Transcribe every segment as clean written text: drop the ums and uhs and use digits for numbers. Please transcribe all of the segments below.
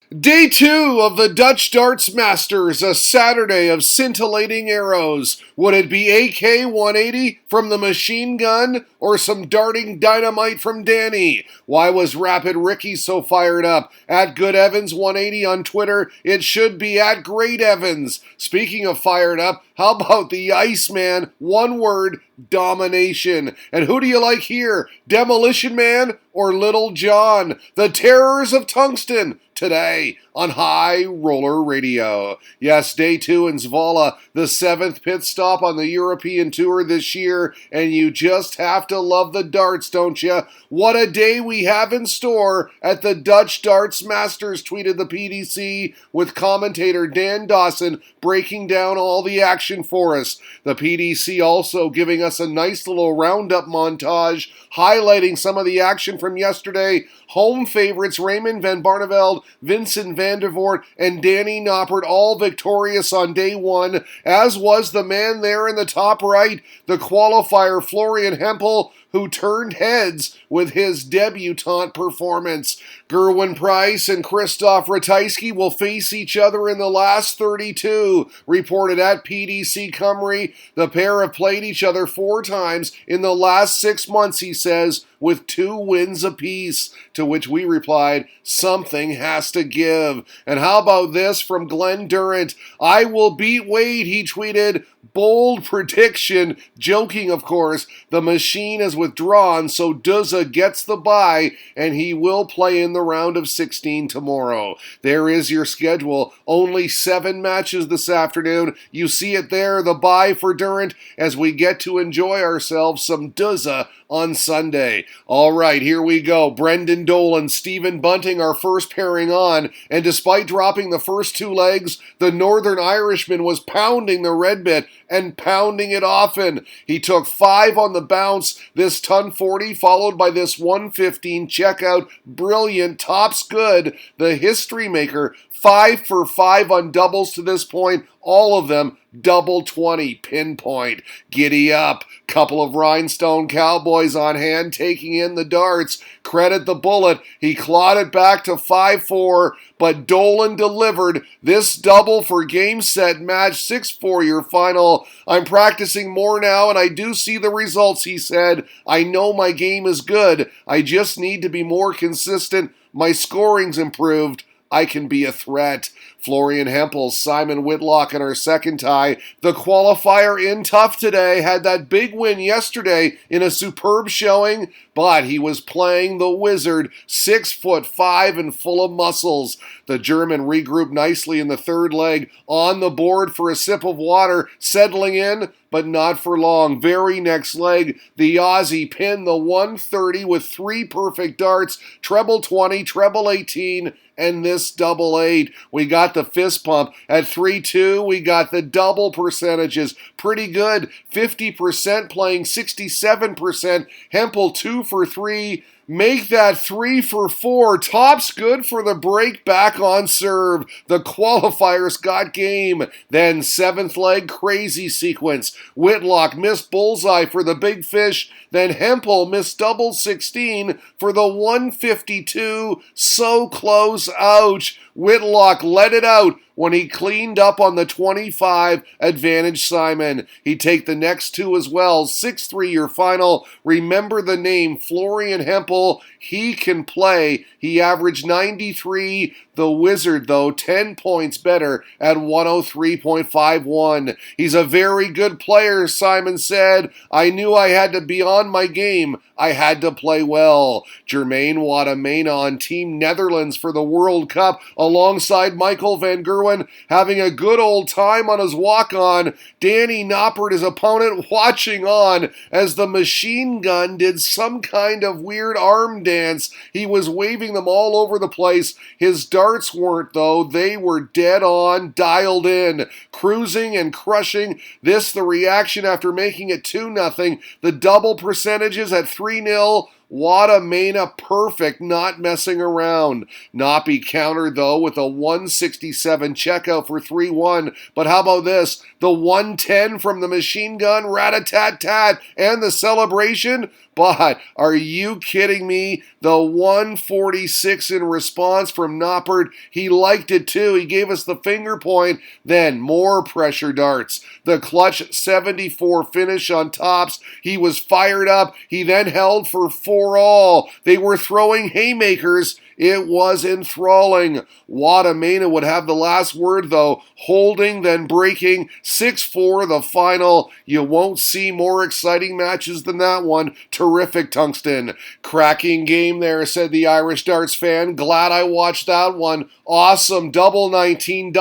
Day 2 of the Dutch Darts Masters, a Saturday of scintillating arrows. Would it be AK-180 from the machine gun or some darting dynamite from Danny? Why was Rapid Ricky so fired up? At Good Evans 180 on Twitter, it should be at Great Evans. Speaking of fired up, how about the Iceman? One word, domination. And who do you like here? Demolition Man or Little John? The terrors of tungsten. Today on High Roller Radio. Yes, Day 2 in Zwolle, the 7th pit stop on the European Tour this year, and you just have to love the darts, don't you? What a day we have in store at the Dutch Darts Masters, tweeted the PDC, with commentator Dan Dawson breaking down all the action for us. The PDC also giving us a nice little roundup montage, highlighting some of the action from yesterday. Home favorites Raymond van Barneveld, Vincent van der Voort, and Danny Noppert all victorious on day 1, as was the man there in the top right, the qualifier Florian Hampel, who turned heads with his debutante performance. Gerwyn Pryce and Krzysztof will face each other in the last 32, reported at PDC Cymru. The pair have played each other 4 times in the last 6 months, he says, with 2 wins apiece, to which we replied, something has to give. And how about this from Glenn Durrant? I will beat Wade, he tweeted. Bold prediction, joking of course. The machine is withdrawn, so Duzza gets the bye, and he will play in the round of 16 tomorrow. There is your schedule. Only 7 matches this afternoon. You see it there, the bye for Durrant, as we get to enjoy ourselves some Duzza on Sunday. All right, here we go. Brendan Dolan, Stephen Bunting, our first pairing on, and despite dropping the first 2 legs, the Northern Irishman was pounding the red bit and pounding it often. He took 5 on the bounce, this ton 40, followed by this 115 checkout. Brilliant, tops good. The history maker, 5 for 5 on doubles to this point, all of them double 20, pinpoint. Giddy up. Couple of rhinestone cowboys on hand taking in the darts. Credit the bullet. He clawed it back to 5-4, but Dolan delivered this double for game, set, match, 6-4 your final. I'm practicing more now and I do see the results, he said. I know my game is good. I just need to be more consistent. My scoring's improved. I can be a threat. Florian Hampel, Simon Whitlock in our second tie. The qualifier in tough today, had that big win yesterday in a superb showing, but he was playing the wizard, 6'5" and full of muscles. The German regrouped nicely in the third leg, on the board for a sip of water, settling in, but not for long. Very next leg, the Aussie pinned the 130 with 3 perfect darts, treble 20, treble 18, and this double 8. We got the fist pump. At 3-2, we got the double percentages. Pretty good. 50% playing 67%. Hampel 2 for 3. Make that 3 for 4. Tops good for the break back on serve. The qualifiers got game. Then 7th leg crazy sequence. Whitlock missed bullseye for the big fish. Then Hampel missed double 16 for the 152. So close. Ouch. Whitlock let it out when he cleaned up on the 25 advantage Simon. He'd take the next 2 as well. 6-3 your final. Remember the name, Florian Hampel. He can play. He averaged 93. The Wizard, though, 10 points better at 103.51. He's a very good player, Simon said. I knew I had to be on my game. I had to play well. Jermaine Waddamena on Team Netherlands for the World Cup alongside Michael van Gerwen, having a good old time on his walk-on. Danny Noppert, his opponent, watching on as the machine gun did some kind of weird arm dance. He was waving them all over the place. His darts weren't, though. They were dead on, dialed in, cruising and crushing. This the reaction after making it 2-0. The double percentages at 3-0. Waddamena perfect, not messing around. Noppy countered, though, with a 167 checkout for 3-1. But how about this? The 110 from the machine gun, rat-a-tat-tat, and the celebration? But are you kidding me? The 146 in response from Noppert. He liked it too. He gave us the finger point. Then more pressure darts. The clutch 74 finish on tops. He was fired up. He then held for 4-all. They were throwing haymakers. It was enthralling. Watamena would have the last word though, holding then breaking 6-4 the final. You won't see more exciting matches than that one. Terrific, Tungsten. Cracking game there, said the Irish darts fan. Glad I watched that one. Awesome double 19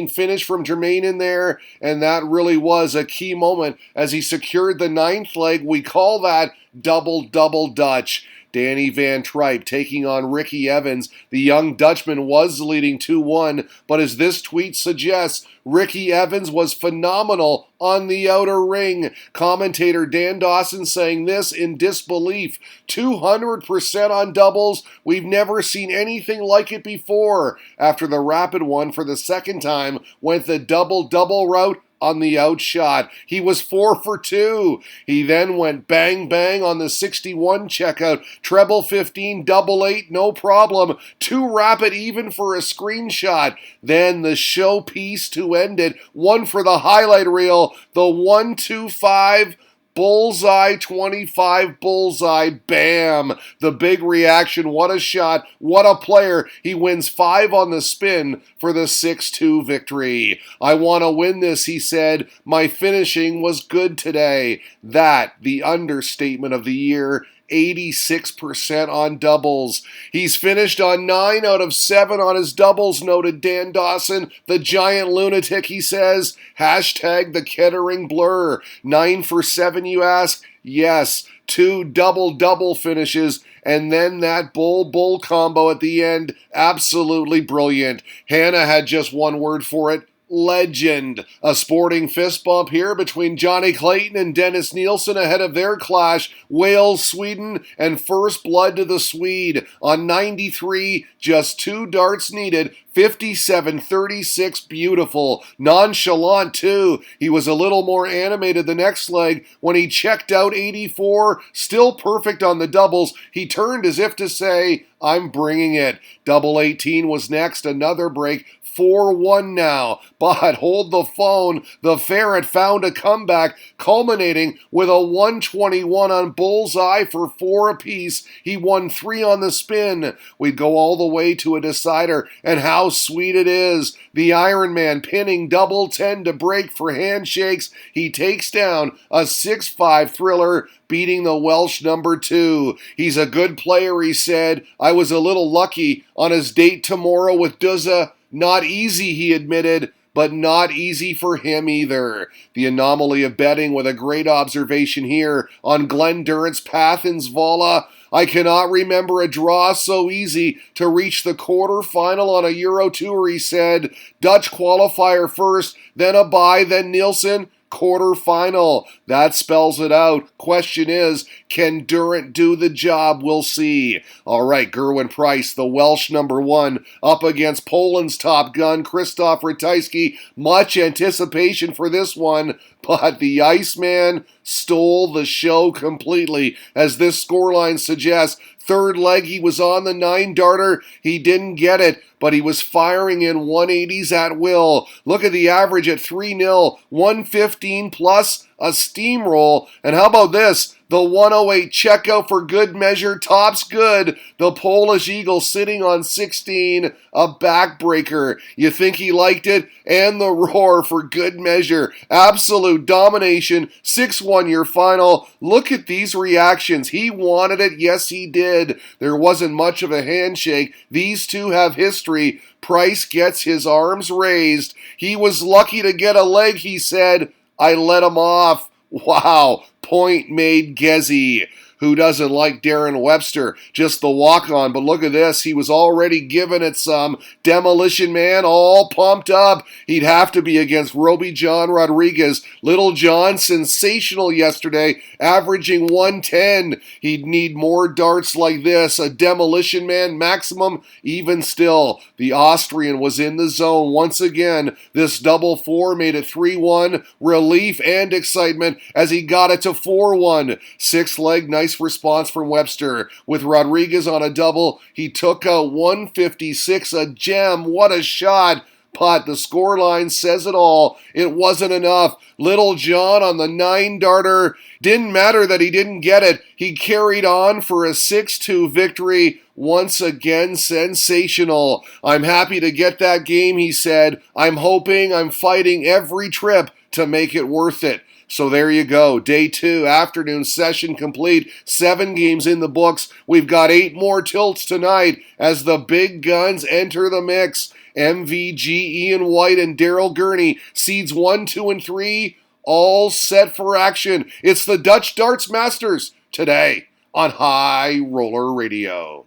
finish from Germain in there, and that really was a key moment as he secured the 9th leg. We call that double Dutch. Danny Van Tripe taking on Ricky Evans. The young Dutchman was leading 2-1, but as this tweet suggests, Ricky Evans was phenomenal on the outer ring. Commentator Dan Dawson saying this in disbelief. 200% on doubles. We've never seen anything like it before. After the rapid one for the second time went the double route on the outshot. He was 4 for 2. He then went bang on the 61 checkout. Treble 15, double 8, no problem. Too rapid even for a screenshot. Then the showpiece to end it. One for the highlight reel. The 1-2-5. Bullseye, 25 bullseye, bam. The big reaction, what a shot, what a player. He wins 5 on the spin for the 6-2 victory. I want to win this, he said. My finishing was good today. That, the understatement of the year. 86% on doubles. He's finished on 9 out of 7 on his doubles, noted Dan Dawson. The giant lunatic, he says. Hashtag the Kettering blur. 9 for 7, you ask? Yes. 2 double finishes, and then that bull combo at the end. Absolutely brilliant. Hannah had just one word for it. Legend. A sporting fist bump here between Johnny Clayton and Dennis Nielsen ahead of their clash. Wales, Sweden, and first blood to the Swede. On 93, just 2 darts needed. 57-36, beautiful. Nonchalant, too. He was a little more animated the next leg when he checked out 84. Still perfect on the doubles. He turned as if to say, I'm bringing it. Double 18 was next. Another break. 4-1 now, but hold the phone. The Ferret found a comeback, culminating with a 121 on bullseye for 4 apiece. He won 3 on the spin. We'd go all the way to a decider, and how sweet it is. The Iron Man pinning double 10 to break for handshakes. He takes down a 6-5 thriller, beating the Welsh number 2. He's a good player, he said. I was a little lucky on his date tomorrow with Duzza. Not easy, he admitted, but not easy for him either. The anomaly of betting with a great observation here on Glenn Durrant's path in Zwolle. I cannot remember a draw so easy to reach the quarterfinal on a Euro Tour, he said. Dutch qualifier first, then a bye, then Nielsen. Quarterfinal. That spells it out. Question is, can Durrant do the job? We'll see. All right, Gerwyn Pryce, the Welsh number 1, up against Poland's top gun, Krzysztof Ratajski. Much anticipation for this one, but the Iceman stole the show completely, as this scoreline suggests. Third leg, he was on the 9-darter. He didn't get it, but he was firing in 180s at will. Look at the average at 3-0, 115 plus a steamroll. And how about this? The 108 checkout for good measure, tops good. The Polish Eagle sitting on 16, a backbreaker. You think he liked it? And the roar for good measure. Absolute domination, 6-1 your final. Look at these reactions. He wanted it, yes he did. There wasn't much of a handshake. These two have history. Pryce gets his arms raised. He was lucky to get a leg, he said. I let him off. Wow. Point made, Gezzy. Who doesn't like Darren Webster? Just the walk-on, but look at this. He was already giving it some. Demolition Man all pumped up. He'd have to be against Roby John Rodriguez. Little John, sensational yesterday, averaging 110. He'd need more darts like this. A Demolition Man maximum, even still. The Austrian was in the zone once again. This double 4 made it 3-1. Relief and excitement as he got it to 4-1. 6th leg, nice nice response from Webster. With Rodriguez on a double, he took out 156, a gem. What a shot. But the scoreline says it all. It wasn't enough. Little John on the 9-darter. Didn't matter that he didn't get it. He carried on for a 6-2 victory. Once again, sensational. I'm happy to get that game, he said. I'm hoping, I'm fighting every trip to make it worth it. So there you go. Day 2, afternoon session complete. 7 games in the books. We've got 8 more tilts tonight as the big guns enter the mix. MVG, Ian White, and Daryl Gurney, seeds 1, 2, and 3, all set for action. It's the Dutch Darts Masters today on High Roller Radio.